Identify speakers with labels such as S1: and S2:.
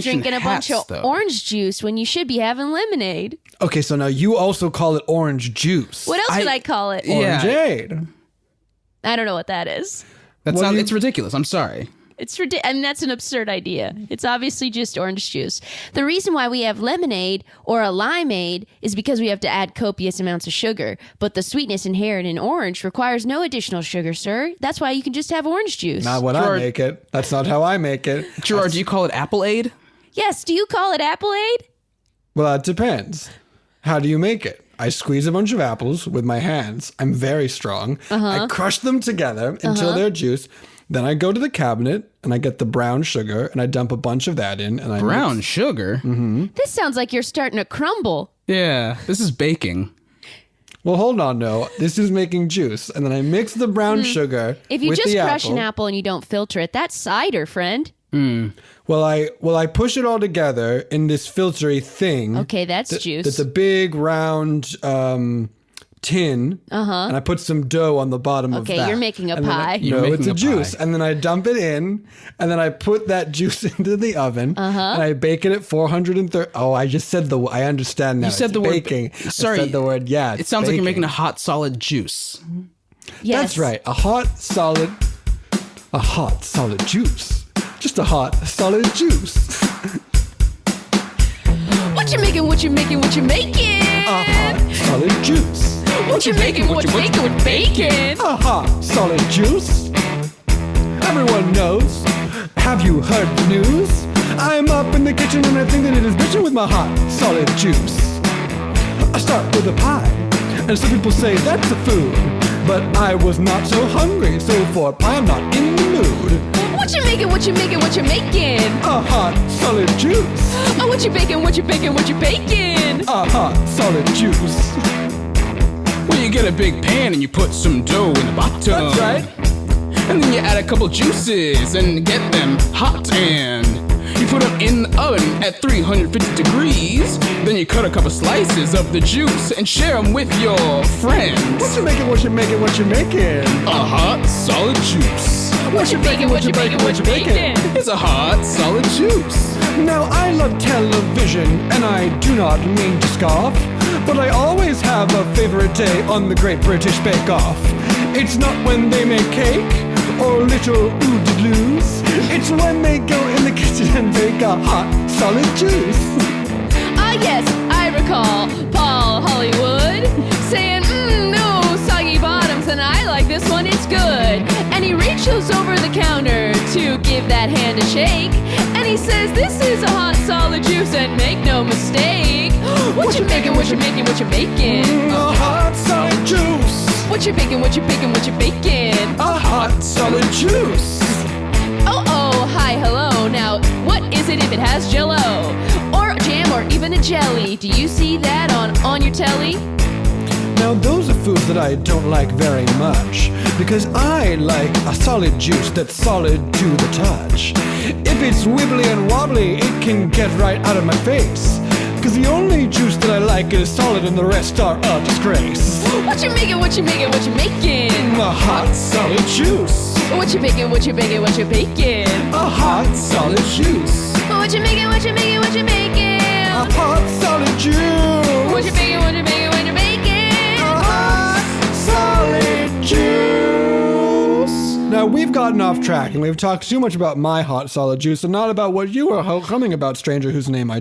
S1: drinking a bunch of orange juice when you should be having lemonade.
S2: Okay, so now you also call it orange juice.
S1: What else would I call it?
S2: Orangeade.
S1: I don't know what that is.
S3: It's ridiculous. I'm sorry.
S1: It's ridiculous. I mean, that's an absurd idea. It's obviously just orange juice. The reason why we have lemonade or a limeade is because we have to add copious amounts of sugar. But the sweetness inherent in orange requires no additional sugar, sir. That's why you can just have orange juice.
S2: Not when I make it. That's not how I make it.
S3: Gerard, do you call it Appleade?
S1: Yes. Do you call it Appleade?
S2: Well, it depends. How do you make it? I squeeze a bunch of apples with my hands. I'm very strong. I crush them together until they're juice. Then I go to the cabinet and I get the brown sugar and I dump a bunch of that in. And I
S3: brown sugar?
S2: Mm-hmm.
S1: This sounds like you're starting to crumble.
S3: Yeah, this is baking.
S2: Well, hold on, no. This is making juice. And then I mix the brown sugar
S1: If you
S2: with
S1: just
S2: the
S1: crush
S2: apple.
S1: an apple and you don't filter it, that's cider, friend.
S2: Well, I push it all together in this filtery thing.
S1: Okay, that's juice.
S2: That's a big round tin. And I put some dough on the bottom of that.
S1: Okay, you're making a
S2: And then
S1: pie.
S3: You're
S2: it's
S3: making
S2: a
S3: a
S2: juice.
S3: pie.
S2: And then I dump it in, and then I put that juice into the oven, and I bake it at 430. Oh, I just said I understand now.
S3: You said
S2: It's
S3: the word
S2: baking.
S3: Sorry.
S2: I said the word, yeah.
S3: It sounds like you're
S2: baking.
S3: making a hot, solid juice.
S1: Yes.
S2: That's right. A hot, solid juice. Just a hot, solid juice.
S1: What you making? What you making? What you making?
S2: A hot, solid juice.
S1: What you making? What you making with bacon?
S2: A hot, solid juice. Everyone knows. Have you heard the news? I'm up in the kitchen and I think that it is bitchin' with my hot, solid juice. I start with a pie, and some people say that's a food. But I was not so hungry, so for a pie I'm not in the mood.
S1: What you making? What you making? What you making?
S2: A hot, solid juice.
S1: Oh, what you baking? What you baking? What you baking?
S2: A hot, solid juice.
S3: Well, you get a big pan and you put some dough in the bottom.
S2: That's right.
S3: And then you add a couple juices and get them hot, and you put them in the oven at 350 degrees. Then you cut a couple slices of the juice and share them with your friends.
S2: What you making? What you making? What you making?
S3: A hot, solid juice.
S1: What you baking? What you baking? What you baking?
S3: It's a hot, solid juice.
S2: Now I love television, and I do not mean to scoff, but I always have a favorite day on the Great British Bake Off. It's not when they make cake or little oodaloos. It's when they go in the kitchen and bake a hot, solid juice.
S1: Ah, yes, I recall Paul Hollywood saying, no, soggy bottoms, and I like this one, it's good. And he reaches over the counter to give that hand a shake, and he says, this is a hot, solid juice, and make no mistake. What you making? What you making? What you baking?
S2: A hot, solid juice.
S1: What you baking? What you baking? What you baking?
S2: A hot, solid juice.
S1: Oh, hi, hello. Now, what is it if it has jello? Or jam or even a jelly? Do you see that on your telly?
S2: Now those are foods that I don't like very much, because I like a solid juice that's solid to the touch. If it's wibbly and wobbly, it can get right out of my face, because the only juice that I like is solid and the rest are a disgrace.
S1: What you making? What you making? What you making?
S2: A hot, solid juice.
S1: What you baking? What you baking? What you baking?
S2: A hot, solid juice.
S1: What you making? What you making? What you making?
S2: A hot, solid juice.
S1: What you baking? What you making? What you making?
S2: A hot, solid juice. Now we've gotten off track and we've talked too much about my hot, solid juice and not about what you were humming about, stranger whose name I